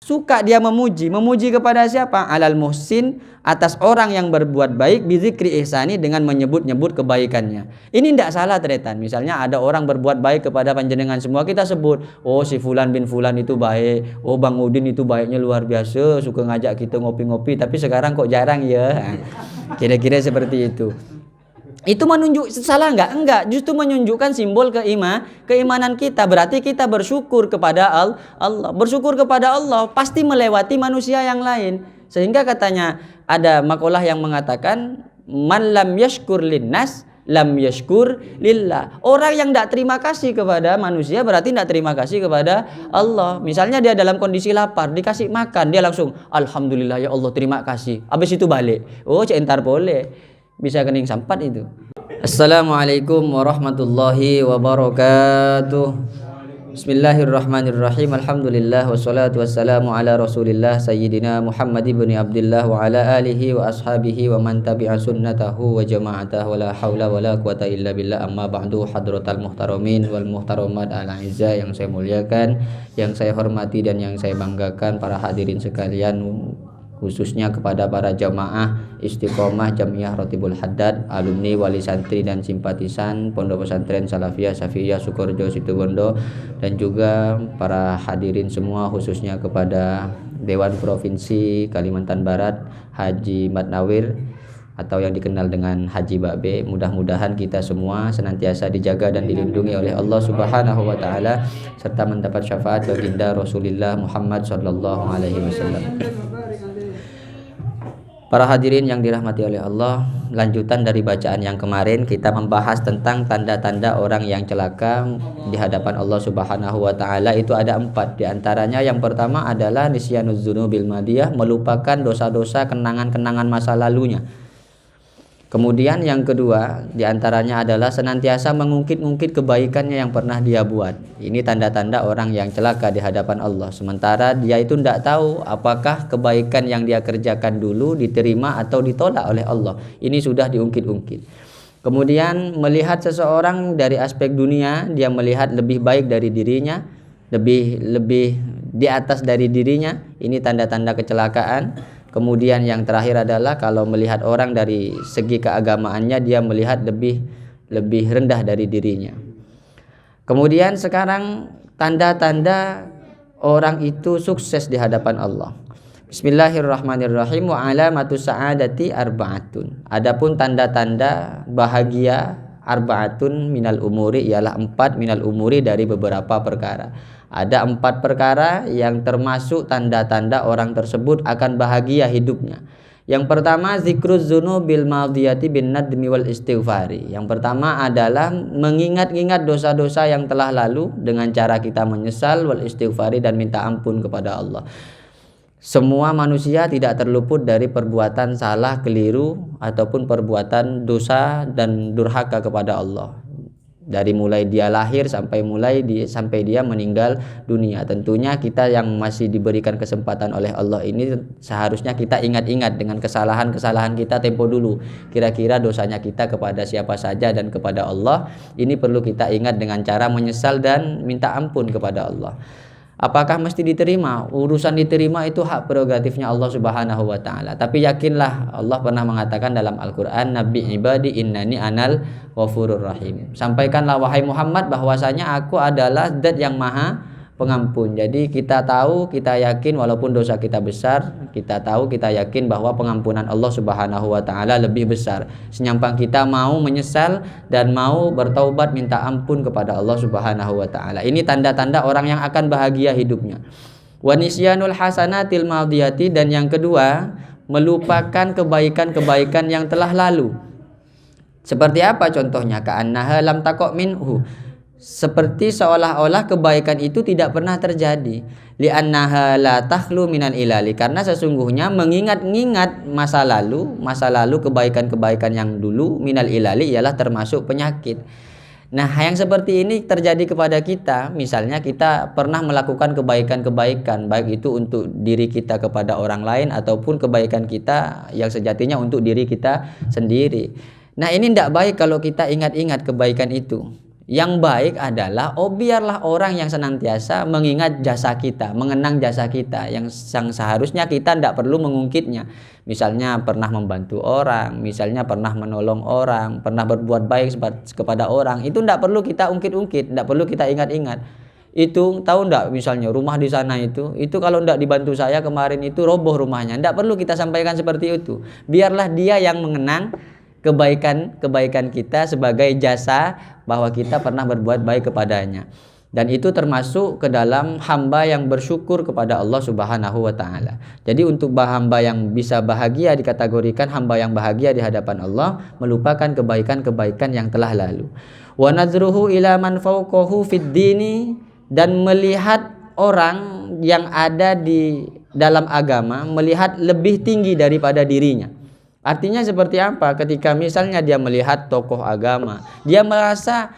Suka dia memuji. Memuji kepada siapa? Alal muhsin, atas orang yang berbuat baik, bizikri ihsani, dengan menyebut-nyebut kebaikannya. Ini tidak salah tretan. Misalnya ada orang berbuat baik kepada panjenengan semua, kita sebut, oh si fulan bin fulan itu baik, oh Bang Udin itu baiknya luar biasa, suka ngajak kita ngopi-ngopi, tapi sekarang kok jarang ya. Kira-kira seperti itu. Itu menunjuk salah enggak? Enggak, justru menunjukkan simbol keimanan kita. Berarti kita bersyukur kepada Allah. Bersyukur kepada Allah pasti melewati manusia yang lain. Sehingga katanya ada makalah yang mengatakan man lam yashkur linnas lam yashkur lillah. Orang yang tidak terima kasih kepada manusia berarti tidak terima kasih kepada Allah. Misalnya dia dalam kondisi lapar, dikasih makan, dia langsung alhamdulillah ya Allah terima kasih. Habis itu balik. Oh, entar boleh. Bisa kening sampat itu. Assalamualaikum warahmatullahi wabarakatuh. Bismillahirrahmanirrahim. Alhamdulillah wassalatu wassalamu ala Rasulillah sayyidina Muhammad ibn Abdullah wa ala alihi wa ashabihi wa man tabi'a sunnatahu wa jama'atahu wa la haula wa la quwata illa billah. Amma ba'du, hadratal muhtaramin wal muhtaramat al a'izza, yang saya muliakan, yang saya hormati dan yang saya banggakan, para hadirin sekalian, khususnya kepada para jamaah Istiqomah Jamiah Rotibul Haddad, alumni, wali santri dan simpatisan Pondok Pesantren Salafiyah Safiyah Sukorejo Situbondo, dan juga para hadirin semua, khususnya kepada Dewan Provinsi Kalimantan Barat Haji Matnawir atau yang dikenal dengan Haji Babe. Mudah-mudahan kita semua senantiasa dijaga dan dilindungi oleh Allah Subhanahu wa taala serta mendapat syafaat baginda Rasulullah Muhammad sallallahu alaihi wasallam. Para hadirin yang dirahmati oleh Allah, lanjutan dari bacaan yang kemarin, kita membahas tentang tanda-tanda orang yang celaka di hadapan Allah Subhanahu wa taala. Itu ada 4. Di antaranya yang pertama adalah nisyanuz dzunubil madiyah, melupakan dosa-dosa, kenangan-kenangan masa lalunya. Kemudian yang kedua diantaranya adalah senantiasa mengungkit-ungkit kebaikannya yang pernah dia buat. Ini tanda-tanda orang yang celaka di hadapan Allah. Sementara dia itu tidak tahu apakah kebaikan yang dia kerjakan dulu diterima atau ditolak oleh Allah. Ini sudah diungkit-ungkit. Kemudian melihat seseorang dari aspek dunia, dia melihat lebih baik dari dirinya, lebih di atas dari dirinya. Ini tanda-tanda kecelakaan. Kemudian yang terakhir adalah kalau melihat orang dari segi keagamaannya, dia melihat lebih rendah dari dirinya. Kemudian sekarang tanda-tanda orang itu sukses di hadapan Allah. Bismillahirrahmanirrahim. Wa alamatu sa'adati arba'atun. Adapun tanda-tanda bahagia arba'atun minal umuri ialah 4 minal umuri dari beberapa perkara. Ada 4 perkara yang termasuk tanda-tanda orang tersebut akan bahagia hidupnya. Yang pertama zikruz dzunubil madiyati bin nadmi wal istighfari. Yang pertama adalah mengingat-ingat dosa-dosa yang telah lalu dengan cara kita menyesal, wal istighfari, dan minta ampun kepada Allah. Semua manusia tidak terluput dari perbuatan salah, keliru, ataupun perbuatan dosa dan durhaka kepada Allah. Dari mulai dia lahir sampai dia meninggal dunia. Tentunya kita yang masih diberikan kesempatan oleh Allah ini seharusnya kita ingat-ingat dengan kesalahan-kesalahan kita tempo dulu. Kira-kira dosanya kita kepada siapa saja dan kepada Allah. Ini perlu kita ingat dengan cara menyesal dan minta ampun kepada Allah. Apakah mesti diterima? Urusan diterima itu hak prerogatifnya Allah Subhanahu wa taala. Tapi yakinlah, Allah pernah mengatakan dalam Al-Qur'an, Nabi ibadi innani anal ghafurur rahim. Sampaikanlah wahai Muhammad bahwasanya aku adalah Zat yang Maha Pengampun. Jadi kita tahu, kita yakin walaupun dosa kita besar, kita tahu, kita yakin bahwa pengampunan Allah Subhanahu wa taala lebih besar. Senyampang kita mau menyesal dan mau bertaubat minta ampun kepada Allah Subhanahu wa taala. Ini tanda-tanda orang yang akan bahagia hidupnya. Wa nisyanul hasanatil madiyati, dan yang kedua, melupakan kebaikan-kebaikan yang telah lalu. Seperti apa contohnya? Ka'annaha lam taqo minhu. Seperti seolah-olah kebaikan itu tidak pernah terjadi. Li'annaha la takhlu minal ilali, karena sesungguhnya mengingat-ingat masa lalu kebaikan-kebaikan yang dulu, minal ilali ialah termasuk penyakit. Nah, yang seperti ini terjadi kepada kita. Misalnya kita pernah melakukan kebaikan-kebaikan, baik itu untuk diri kita kepada orang lain ataupun kebaikan kita yang sejatinya untuk diri kita sendiri. Nah, ini tidak baik kalau kita ingat-ingat kebaikan itu. Yang baik adalah biarlah orang yang senantiasa mengingat jasa kita, mengenang jasa kita yang seharusnya kita tidak perlu mengungkitnya. Misalnya pernah membantu orang, misalnya pernah menolong orang, pernah berbuat baik kepada orang, itu tidak perlu kita ungkit-ungkit, tidak perlu kita ingat-ingat. Itu tahu enggak, misalnya rumah di sana itu kalau enggak dibantu saya kemarin itu roboh rumahnya. Enggak perlu kita sampaikan seperti itu. Biarlah dia yang mengenang kebaikan kita sebagai jasa bahwa kita pernah berbuat baik kepadanya. Dan itu termasuk ke dalam hamba yang bersyukur kepada Allah Subhanahu wa taala. Jadi untuk hamba yang bisa bahagia dikategorikan hamba yang bahagia di hadapan Allah, melupakan kebaikan-kebaikan yang telah lalu. Wa nadruhu ila man fawqahu fid dini, dan melihat orang yang ada di dalam agama melihat lebih tinggi daripada dirinya. Artinya seperti apa? Ketika misalnya dia melihat tokoh agama, dia merasa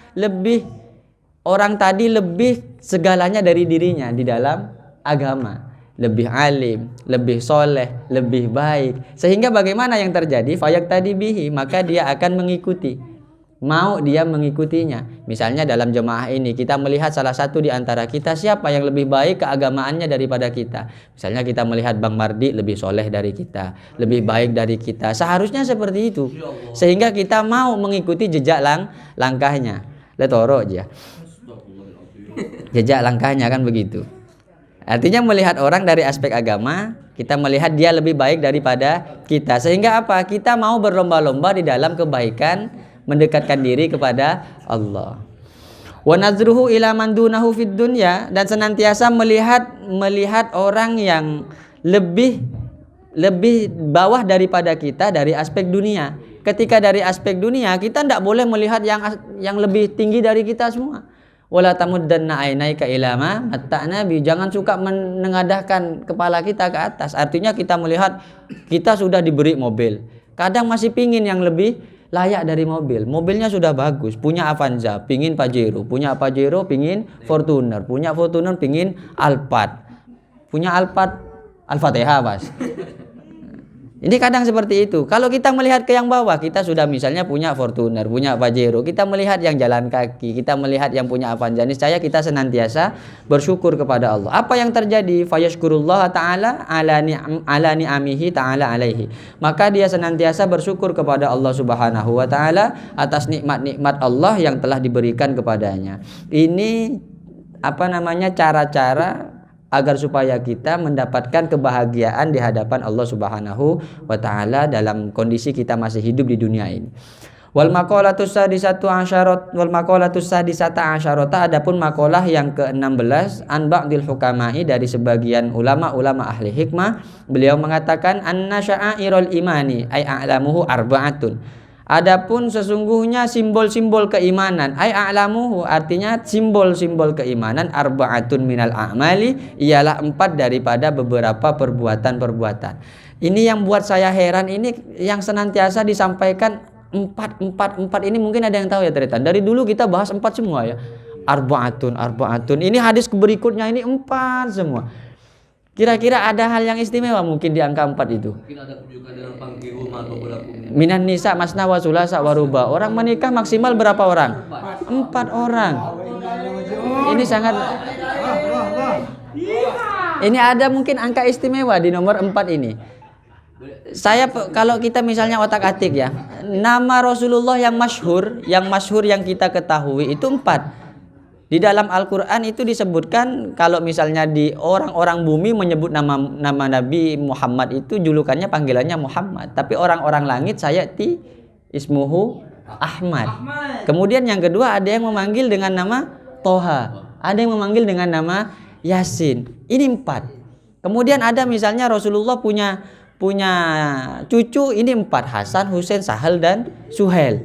orang tadi lebih segalanya dari dirinya di dalam agama, lebih alim, lebih soleh, lebih baik. Sehingga bagaimana yang terjadi? Fayaktadi bihi, maka dia akan mengikuti. Mau dia mengikutinya. Misalnya dalam jemaah ini kita melihat salah satu di antara kita siapa yang lebih baik keagamaannya daripada kita. Misalnya kita melihat Bang Mardi lebih soleh dari kita, lebih baik dari kita. Seharusnya seperti itu. Sehingga kita mau mengikuti jejak langkahnya. Letoro aja. Jejak langkahnya kan begitu. Artinya melihat orang dari aspek agama, kita melihat dia lebih baik daripada kita. Sehingga apa? Kita mau berlomba-lomba di dalam kebaikan, mendekatkan diri kepada Allah. Wa nazruhu ila man dunahu fid dunya, dan senantiasa melihat orang yang lebih bawah daripada kita dari aspek dunia. Ketika dari aspek dunia kita tidak boleh melihat yang lebih tinggi dari kita semua. Wala tamuddanna ainaika ila ma matta'na bi, jangan suka menengadahkan kepala kita ke atas. Artinya kita melihat kita sudah diberi mobil, kadang masih pingin yang lebih layak dari mobil. Mobilnya sudah bagus, punya Avanza, pingin Pajero, punya Pajero, pingin Fortuner, punya Fortuner, pingin Alphard, punya Alphard, Al-Fatihah Mas. Ini kadang seperti itu. Kalau kita melihat ke yang bawah, kita sudah misalnya punya Fortuner, punya Pajero, kita melihat yang jalan kaki, kita melihat yang punya Avanza, niscaya kita senantiasa bersyukur kepada Allah. Apa yang terjadi? Fayashkurullah ta'ala ala ni'amihi ta'ala alaihi. Maka dia senantiasa bersyukur kepada Allah Subhanahu wa ta'ala atas nikmat-nikmat Allah yang telah diberikan kepadanya. Ini cara-cara agar supaya kita mendapatkan kebahagiaan di hadapan Allah Subhanahu wa taala dalam kondisi kita masih hidup di dunia ini. Wal maqalatus sadisatu asyarata, adapun maqalah yang ke-16 an ba'dil hukama'i, dari sebagian ulama-ulama ahli hikmah, beliau mengatakan anna sya'airul imani ay a'lamuhu arba'atun. Adapun sesungguhnya simbol-simbol keimanan, ai a'lamuhu, artinya simbol-simbol keimanan, arba'atun minal a'mali, ialah 4 daripada beberapa perbuatan-perbuatan. Ini yang buat saya heran, ini yang senantiasa disampaikan 4 ini, mungkin ada yang tahu ya Tretan. Dari dulu kita bahas 4 semua ya. Arba'atun. Ini hadis berikutnya ini 4 semua. Kira-kira ada hal yang istimewa mungkin di angka 4 itu. Mungkin ada juga dalam panggilan atau berlaku. Minan nisa masna wa sulasa wa ruba. Orang menikah maksimal berapa orang? 4 orang. Ini sangat. Ini ada mungkin angka istimewa di nomor 4 ini. Kalau kita misalnya otak-atik ya, nama Rasulullah yang masyhur yang kita ketahui itu 4. Di dalam Al-Quran itu disebutkan, kalau misalnya di orang-orang bumi menyebut nama Nabi Muhammad itu julukannya, panggilannya Muhammad. Tapi orang-orang langit sayati ismuhu Ahmad. Kemudian yang kedua ada yang memanggil dengan nama Toha, ada yang memanggil dengan nama Yasin. Ini 4. Kemudian ada misalnya Rasulullah punya cucu, ini 4, Hasan, Husain, Sahal dan Suhail.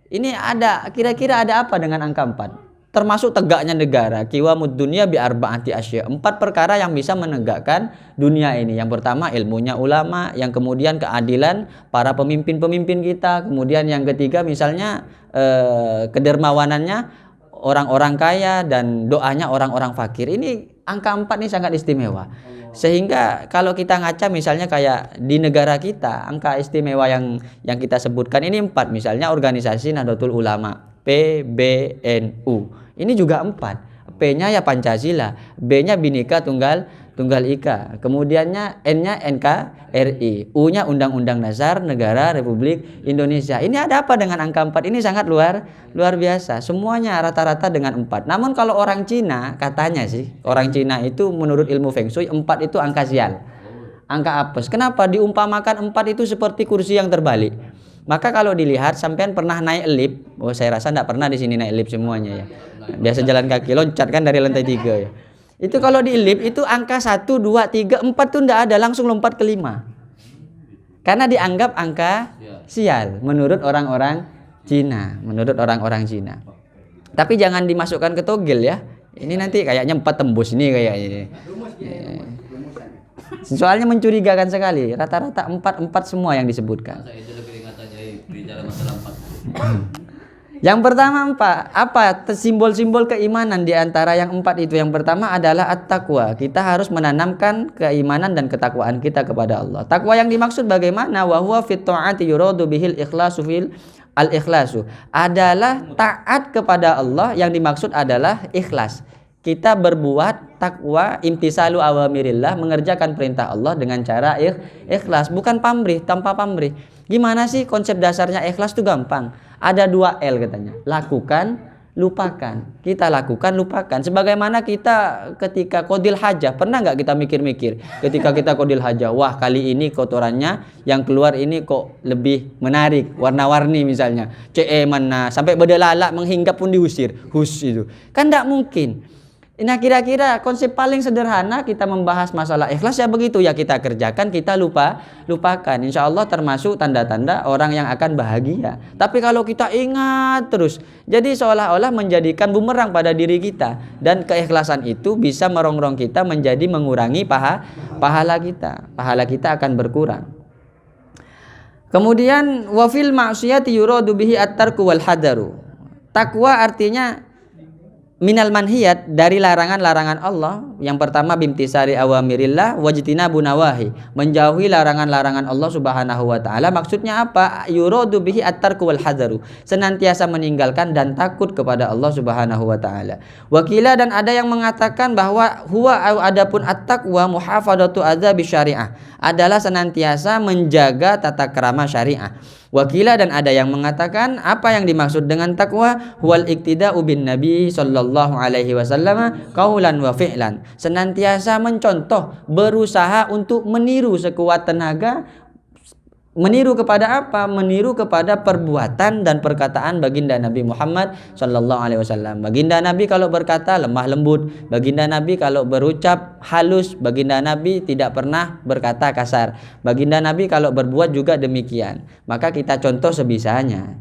Ini ada, kira-kira ada apa dengan angka 4? Termasuk tegaknya negara, qiwamud dunya bi arba'ati asya. 4 perkara yang bisa menegakkan dunia ini. Yang pertama ilmunya ulama, yang kemudian keadilan para pemimpin-pemimpin kita, kemudian yang ketiga misalnya kedermawanannya orang-orang kaya dan doanya orang-orang fakir. Ini angka 4 ini sangat istimewa. Sehingga kalau kita ngaca misalnya kayak di negara kita, angka istimewa yang kita sebutkan ini 4, misalnya organisasi Nahdlatul Ulama, PBNU. Ini juga 4. P-nya ya Pancasila, B-nya Bhinneka Tunggal Ika, kemudiannya N-nya NKRI, U-nya Undang-Undang Dasar Negara Republik Indonesia. Ini ada apa dengan angka 4? Ini sangat luar biasa. Semuanya rata-rata dengan 4. Namun kalau orang Cina, katanya sih, orang Cina itu menurut ilmu Feng Shui 4 itu angka sial, angka apes. Kenapa? Diumpamakan 4 itu seperti kursi yang terbalik. Maka kalau dilihat, sampean pernah naik lift? Oh, saya rasa enggak pernah di sini naik lift semuanya ya. Biasa jalan kaki, loncat kan dari lantai 3 ya. Itu kalau di lift itu angka 1, 2, 3, 4 tuh enggak ada, langsung lompat ke 5. Karena dianggap angka sial menurut orang-orang Cina, Tapi jangan dimasukkan ke togel ya. Ini nanti kayaknya 4 tembus ini kayaknya. Soalnya mencurigakan sekali. Rata-rata 4 semua yang disebutkan. Yang pertama apa simbol-simbol keimanan di antara yang 4 itu? Yang pertama adalah at-taqwa. Kita harus menanamkan keimanan dan ketakwaan kita kepada Allah. Takwa yang dimaksud bagaimana? Wa huwa fit ta'ati yuradu bihil ikhlasu fil al-ikhlasu. Adalah taat kepada Allah, yang dimaksud adalah ikhlas. Kita berbuat takwa, imtisalu awamirillah, mengerjakan perintah Allah dengan cara ikhlas, bukan pamrih, tanpa pamrih. Gimana sih konsep dasarnya ikhlas? Itu gampang. Ada 2 L katanya. Lakukan, lupakan. Kita lakukan, lupakan. Sebagaimana kita ketika qadil hajah, pernah nggak kita mikir-mikir ketika kita qadil hajah, wah kali ini kotorannya yang keluar ini kok lebih menarik, warna-warni misalnya. Mana sampai bedelalak menghingga pun diusir. Hus itu. Kan nggak mungkin. Nah, kira-kira konsep paling sederhana kita membahas masalah ikhlas ya begitu, ya kita kerjakan, kita lupakan. Insya Allah termasuk tanda-tanda orang yang akan bahagia. Tapi kalau kita ingat terus, jadi seolah-olah menjadikan bumerang pada diri kita, dan keikhlasan itu bisa merongrong kita menjadi mengurangi pahala kita. Pahala kita akan berkurang. Kemudian wafil ma'siyati yuradu bihi at-tarku wal hadaru. Takwa artinya minal manhiyat, dari larangan-larangan Allah. Yang pertama bimtisari awamirillah wajtinabu nawahi, menjauhi larangan-larangan Allah Subhanahu wa taala. Maksudnya apa? Yuradu bihi at-tarku wal hadaru, senantiasa meninggalkan dan takut kepada Allah Subhanahu wa taala. Wakila, dan ada yang mengatakan bahwa huwa adapun at-taqwa muhafadzatu adzabi syariah, adalah senantiasa menjaga tata krama syariah. Wakila, dan ada yang mengatakan apa yang dimaksud dengan takwa, huwal iktida'u bin nabi sallallahu alaihi wasallam qaulan wa fi'lan, senantiasa mencontoh, berusaha untuk meniru sekuat tenaga. Meniru kepada apa? Meniru kepada perbuatan dan perkataan baginda Nabi Muhammad sallallahu alaihi wasallam. Baginda Nabi kalau berkata lemah lembut, baginda Nabi kalau berucap halus, baginda Nabi tidak pernah berkata kasar. Baginda Nabi kalau berbuat juga demikian. Maka kita contoh sebisanya.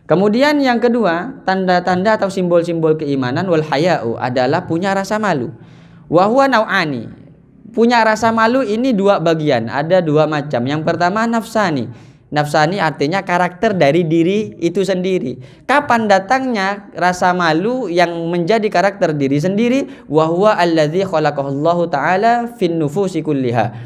Kemudian yang kedua, tanda-tanda atau simbol-simbol keimanan wal haya'u adalah punya rasa malu. Wa huwa nau'ani. Punya rasa malu ini 2 bagian, ada 2 macam. Yang pertama nafsani. Nafsani artinya karakter dari diri itu sendiri. Kapan datangnya rasa malu yang menjadi karakter diri sendiri? Wa huwa allazi khalaqallahu ta'ala fin nufusi kulliha.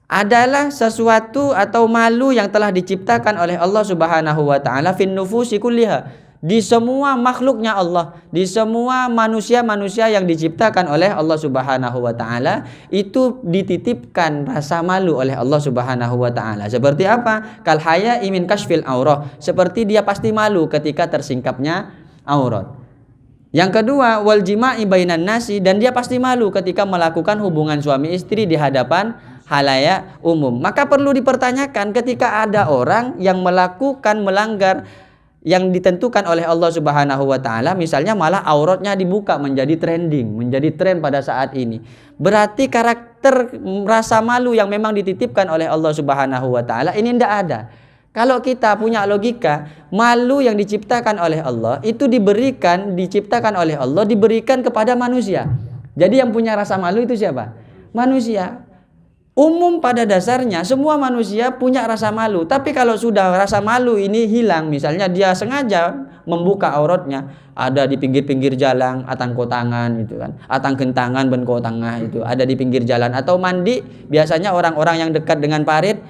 Adalah sesuatu atau malu yang telah diciptakan oleh Allah Subhanahu wa taala fin nufusi kulliha, di semua makhluknya Allah, di semua manusia-manusia yang diciptakan oleh Allah Subhanahu wa taala, itu dititipkan rasa malu oleh Allah Subhanahu wa taala. Seperti apa? Kal haya'i min kashfil aurah, seperti dia pasti malu ketika tersingkapnya aurat. Yang kedua, wal jima'i bainan nasi, dan dia pasti malu ketika melakukan hubungan suami istri di hadapan halayak umum. Maka perlu dipertanyakan, ketika ada orang yang melakukan melanggar yang ditentukan oleh Allah Subhanahu wa taala, misalnya malah auratnya dibuka, menjadi trending, menjadi tren pada saat ini. Berarti karakter rasa malu yang memang dititipkan oleh Allah Subhanahu wa taala ini tidak ada. Kalau kita punya logika, malu yang diciptakan oleh Allah itu diciptakan oleh Allah, diberikan kepada manusia. Jadi yang punya rasa malu itu siapa? Manusia. Umum pada dasarnya semua manusia punya rasa malu. Tapi kalau sudah rasa malu ini hilang, misalnya dia sengaja membuka auratnya, ada di pinggir-pinggir jalan, atang kotangan itu kan, atang gentangan ben kotangah itu, ada di pinggir jalan atau mandi, biasanya orang-orang yang dekat dengan parit.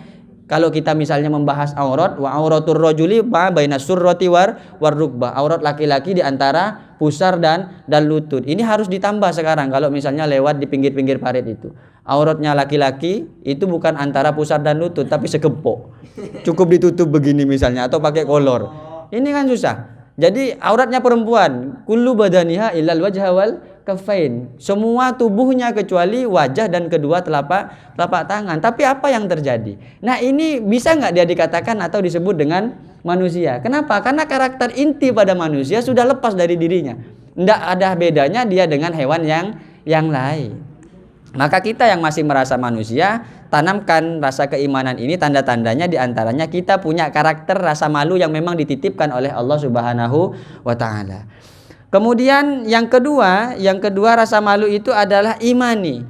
Kalau kita misalnya membahas aurat, wa auratur rajuli ma baina surrati war rukbah. Aurat laki-laki di antara pusar dan lutut. Ini harus ditambah sekarang kalau misalnya lewat di pinggir-pinggir parit itu. Auratnya laki-laki itu bukan antara pusar dan lutut tapi segepok. Cukup ditutup begini misalnya atau pakai kolor. Ini kan susah. Jadi auratnya perempuan, kullu badaniha illal wajha wal kafain. Semua tubuhnya kecuali wajah dan kedua telapak tangan. Tapi apa yang terjadi? Nah, ini bisa nggak dia dikatakan atau disebut dengan manusia? Kenapa? Karena karakter inti pada manusia sudah lepas dari dirinya. Nggak ada bedanya dia dengan hewan yang lain. Maka kita yang masih merasa manusia, tanamkan rasa keimanan ini, tanda-tandanya diantaranya kita punya karakter rasa malu yang memang dititipkan oleh Allah Subhanahu wa ta'ala. Kemudian yang kedua rasa malu itu adalah imani.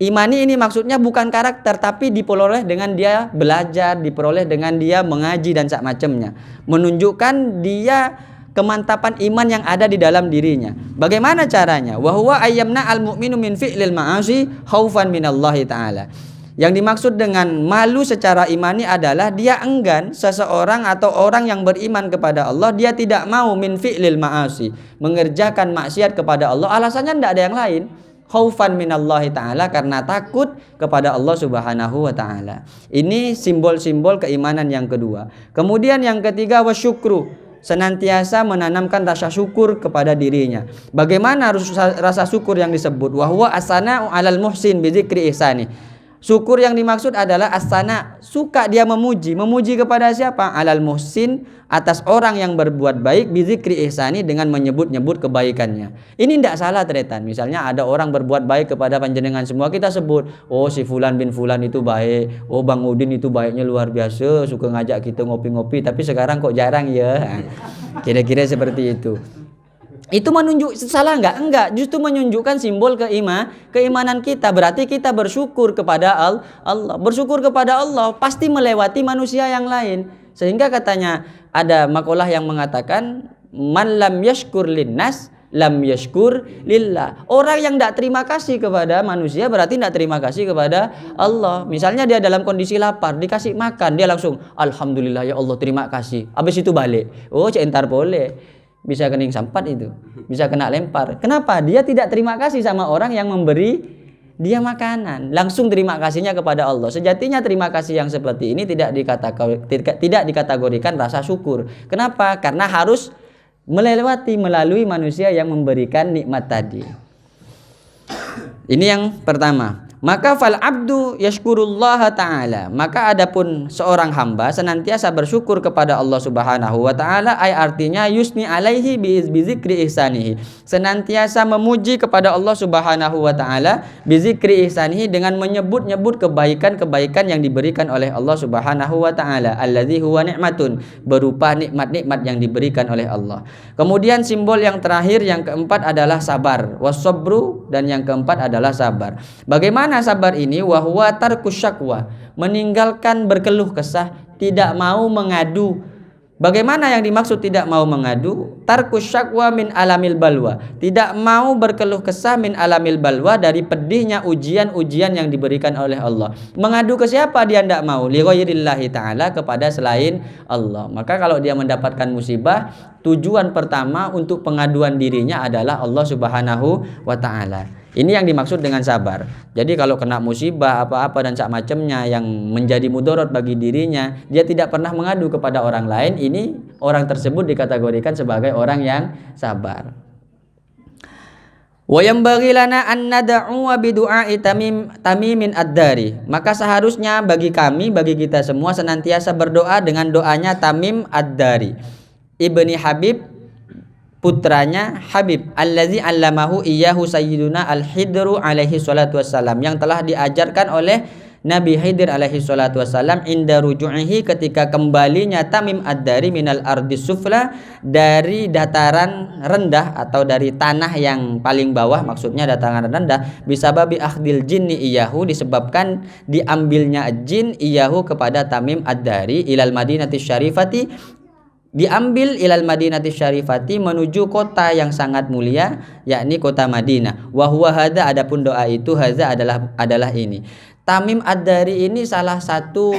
Imani ini maksudnya bukan karakter tapi diperoleh dengan dia belajar, diperoleh dengan dia mengaji dan sak macamnya. Menunjukkan dia kemantapan iman yang ada di dalam dirinya. Bagaimana caranya? Wa huwa ayyamna al-mu'minu min fi'lil ma'asi khaufan minallahi ta'ala. Yang dimaksud dengan malu secara imani adalah dia enggan seseorang atau orang yang beriman kepada Allah, dia tidak mau min fi'lil ma'asi, mengerjakan maksiat kepada Allah. Alasannya tidak ada yang lain. Khaufan minallahi ta'ala, karena takut kepada Allah Subhanahu wa ta'ala. Ini simbol-simbol keimanan yang kedua. Kemudian yang ketiga wasyukru, senantiasa menanamkan rasa syukur kepada dirinya. Bagaimana rasa syukur yang disebut? Wa huwa as-sana'u 'alal muhsin bi dzikri ihsani. Syukur yang dimaksud adalah as-sana', suka dia memuji kepada siapa? 'Alal muhsin, atas orang yang berbuat baik, bi dzikri ihsani, dengan menyebut-nyebut kebaikannya. Ini tidak salah tretan. Misalnya ada orang berbuat baik kepada panjenengan semua, kita sebut, oh si fulan bin fulan itu baik, oh Bang Udin itu baiknya luar biasa, suka ngajak kita ngopi-ngopi, tapi sekarang kok jarang ya. Kira-kira seperti itu. Itu salah enggak? Enggak, justru menunjukkan simbol keimanan kita. Berarti kita bersyukur kepada Allah. Bersyukur kepada Allah pasti melewati manusia yang lain. Sehingga katanya ada makalah yang mengatakan man lam yashkur linnas lam yashkur lillah. Orang yang tidak terima kasih kepada manusia berarti tidak terima kasih kepada Allah. Misalnya dia dalam kondisi lapar, dikasih makan, dia langsung alhamdulillah ya Allah terima kasih. Habis itu balik. Oh, entar boleh. Bisa kening sampat itu, bisa kena lempar. Kenapa? Dia tidak terima kasih sama orang yang memberi dia makanan. Langsung terima kasihnya kepada Allah. Sejatinya terima kasih yang seperti ini tidak dikategorikan rasa syukur. Kenapa? Karena harus melalui manusia yang memberikan nikmat tadi. Ini yang pertama. Maka fal abdu yashkurullah ta'ala, maka adapun seorang hamba senantiasa bersyukur kepada Allah Subhanahu wa ta'ala, ay artinya yusni alaihi bi zikri ihsanihi, senantiasa memuji kepada Allah Subhanahu wa ta'ala bi zikri ihsanihi, dengan menyebut-nyebut kebaikan-kebaikan yang diberikan oleh Allah Subhanahu wa ta'ala, alladzi huwa ni'matun, berupa nikmat-nikmat yang diberikan oleh Allah. Kemudian simbol yang terakhir, yang keempat adalah sabar, wasabru, dan yang keempat adalah sabar. Bagaimana sabar ini? Wa huwa tarkus syakwa, meninggalkan berkeluh kesah, tidak mau mengadu. Bagaimana yang dimaksud tidak mau mengadu? Tarkus syakwa min alamil balwa, tidak mau berkeluh kesah min alamil balwa, dari pedihnya ujian-ujian yang diberikan oleh Allah. Mengadu ke siapa dia tidak mau? Li ghairillahi ta'ala, kepada selain Allah. Maka kalau dia mendapatkan musibah, tujuan pertama untuk pengaduan dirinya adalah Allah Subhanahu wa ta'ala. Ini yang dimaksud dengan sabar. Jadi kalau kena musibah apa-apa dan sak macamnya yang menjadi mudarat bagi dirinya, dia tidak pernah mengadu kepada orang lain. Ini orang tersebut dikategorikan sebagai orang yang sabar. Wa yanbaghi lana an nad'u bi du'a'i Tamimin ad-Dari. Maka seharusnya bagi kita semua senantiasa berdoa dengan doanya Tamim ad-Dari, Ibni Habib, putranya Habib, allazi allamahu iyyahu sayyiduna al-Hidru alaihi salatu wassalam, yang telah diajarkan oleh Nabi Khidir alaihi salatu wasallam inda ruju'ihi ketika kembalinya Tamim Ad-Dari minal ardis sufla dari dataran rendah atau dari tanah yang paling bawah, maksudnya dataran rendah, bisababi akhdil jinni iyahu disebabkan diambilnya jin iyahu kepada Tamim Ad-Dari ilal Madinati Syarifati, diambil ilal Madinati Syarifati menuju kota yang sangat mulia, yakni kota Madinah. Wa huwa hadza, adapun doa itu hadza adalah ini. Tamim Ad-Dari ini salah satu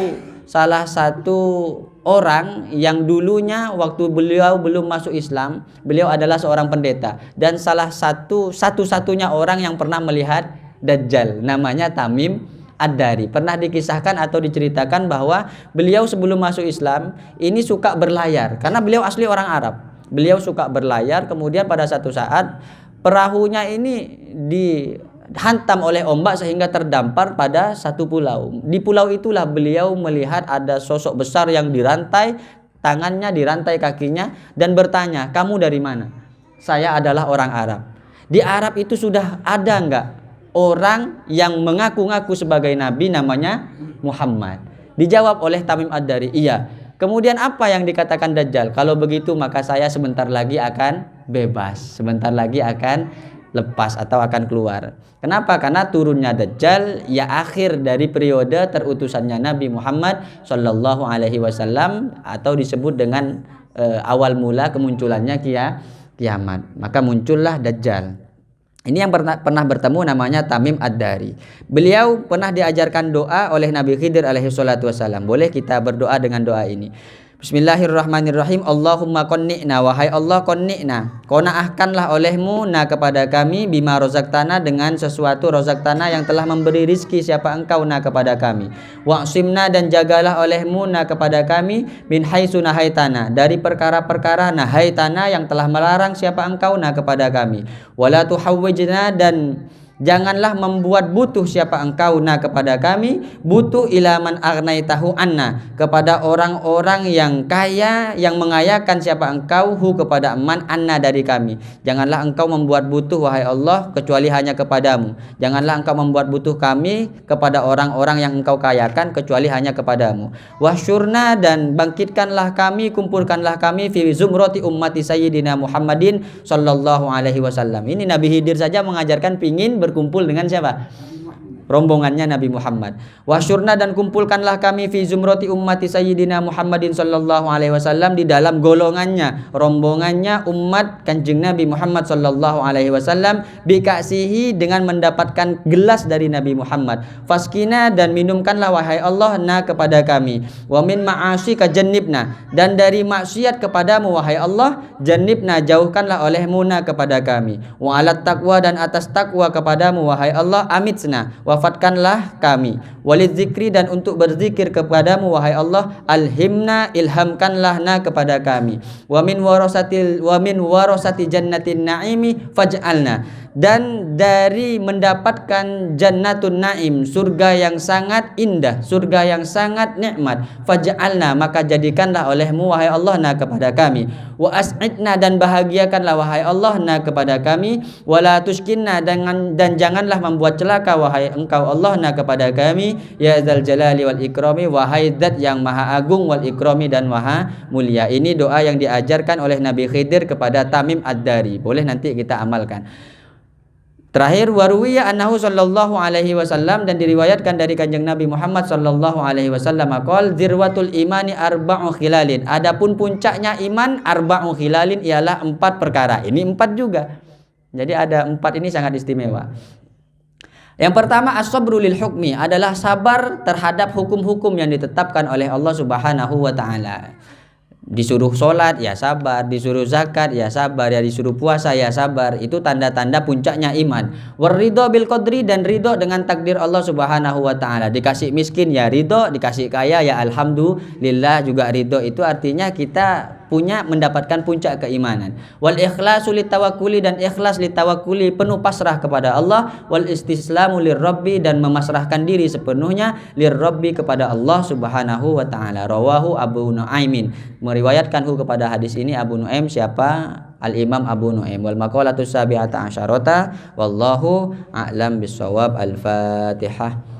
orang yang dulunya waktu beliau belum masuk Islam, beliau adalah seorang pendeta dan salah satu-satunya orang yang pernah melihat Dajjal, namanya Tamim Ad-Dari. Pernah dikisahkan atau diceritakan bahwa beliau sebelum masuk Islam ini suka berlayar karena beliau asli orang Arab. Beliau suka berlayar, kemudian pada satu saat perahunya ini dihantam oleh ombak sehingga terdampar pada satu pulau. Di pulau itulah beliau melihat ada sosok besar yang dirantai tangannya, dirantai kakinya dan bertanya, "Kamu dari mana?" "Saya adalah orang Arab." Di Arab itu sudah ada enggak orang yang mengaku-ngaku sebagai nabi namanya Muhammad? Dijawab oleh Tamim Ad-Dari, "Iya." Kemudian apa yang dikatakan Dajjal? "Kalau begitu maka saya sebentar lagi akan bebas, sebentar lagi akan lepas atau akan keluar." Kenapa? Karena turunnya Dajjal ya akhir dari periode terutusannya Nabi Muhammad Sallallahu Alaihi Wasallam atau disebut dengan awal mula kemunculannya kiamat. Maka muncullah Dajjal. Ini yang pernah bertemu namanya Tamim Ad-Dari. Beliau pernah diajarkan doa oleh Nabi Khidir alaihi salatu wasallam. Boleh kita berdoa dengan doa ini. Bismillahirrahmanirrahim. Allahumma qonni'na, wahai Allah qonni'na, qanaahkanlah olehmu na kepada kami bima rozaktana, dengan sesuatu rozaktana yang telah memberi rizki siapa engkau na kepada kami. Wa'simna, dan jagalah olehmu na kepada kami min haitsu nahaitana, dari perkara-perkara nahaitana yang telah melarang siapa engkau na kepada kami. Wala tuhawwijna, dan janganlah membuat butuh siapa engkau na kepada kami, butuh ilaman agnaitahu anna, kepada orang-orang yang kaya yang mengayakan siapa engkau hu kepada man anna dari kami. Janganlah engkau membuat butuh wahai Allah kecuali hanya kepadamu. Janganlah engkau membuat butuh kami kepada orang-orang yang engkau kayakan kecuali hanya kepadamu. Wasyurna, dan bangkitkanlah kami, kumpulkanlah kami fi zumrati ummati sayyidina Muhammadin sallallahu alaihi wasallam. Ini Nabi Khidir saja mengajarkan pingin berkumpul dengan siapa? Rombongannya Nabi Muhammad. Wasyurna, dan kumpulkanlah kami fi zumrati ummati sayyidina Muhammadin sallallahu alaihi wasallam, di dalam golongannya, rombongannya umat Kanjeng Nabi Muhammad sallallahu alaihi wasallam, bikasihi, dengan mendapatkan gelas dari Nabi Muhammad. Faskina, dan minumkanlah wahai Allah na kepada kami. Wa min ma'asika jannibna, dan dari maksiat kepadamu wahai Allah, jannibna, jauhkanlah olehmu na kepada kami. Wa alat taqwa, dan atas takwa kepadamu wahai Allah, amitsna, wafatkanlah kami. Walid zikri, dan untuk berzikir kepadamu wahai Allah, alhimna, ilhamkanlah na kepada kami. Wa min warasati jannatin naimi faj'alna, dan dari mendapatkan jannatun naim, surga yang sangat indah, surga yang sangat nikmat, faj'alna, maka jadikanlah olehmu wahai Allah na kepada kami. Wa as'idna, dan bahagiakanlah wahai Allah na kepada kami. Wala tushkinna, dan janganlah membuat celaka wahai engkau Allah na kepada kami. Ya dzal jalali wal ikrami, wahai zat yang maha agung, wal ikrami, dan maha mulia. Ini doa yang diajarkan oleh Nabi Khidir kepada Tamim Ad-Dari. Boleh nanti kita amalkan. Terakhir, waruwiya annahu sallallahu alaihi wasallam, dan diriwayatkan dari Kanjeng Nabi Muhammad sallallahu alaihi wasallam qol zirwatul imani arba'u khilalin, adapun puncaknya iman arba'u khilalin ialah 4 perkara. Ini 4 juga. Jadi ada 4 ini sangat istimewa. Yang pertama, as-sabru lil hukmi, adalah sabar terhadap hukum-hukum yang ditetapkan oleh Allah Subhanahu wa taala. Disuruh sholat ya sabar, disuruh zakat ya sabar, ya disuruh puasa ya sabar. Itu tanda-tanda puncaknya iman. Waridho bil qadri, dan ridho dengan takdir Allah Subhanahu wa taala. Dikasih miskin ya ridho, dikasih kaya ya alhamdulillah juga ridho. Itu artinya kita mendapatkan puncak keimanan. Wal ikhlasu litawakkuli, dan ikhlas litawakkuli, penuh pasrah kepada Allah. Wal istislamu lirabbi, dan memasrahkan diri sepenuhnya lirabbi, kepada Allah Subhanahu wa taala. Rawahu Abu Nuaimin, meriwayatkan kepada hadis ini Abu Nuaim. Siapa? Al-Imam Abu Nuaim. Wal maqalatu sabi'ata asyarata wallahu a'lam bissawab. Al-Fatihah.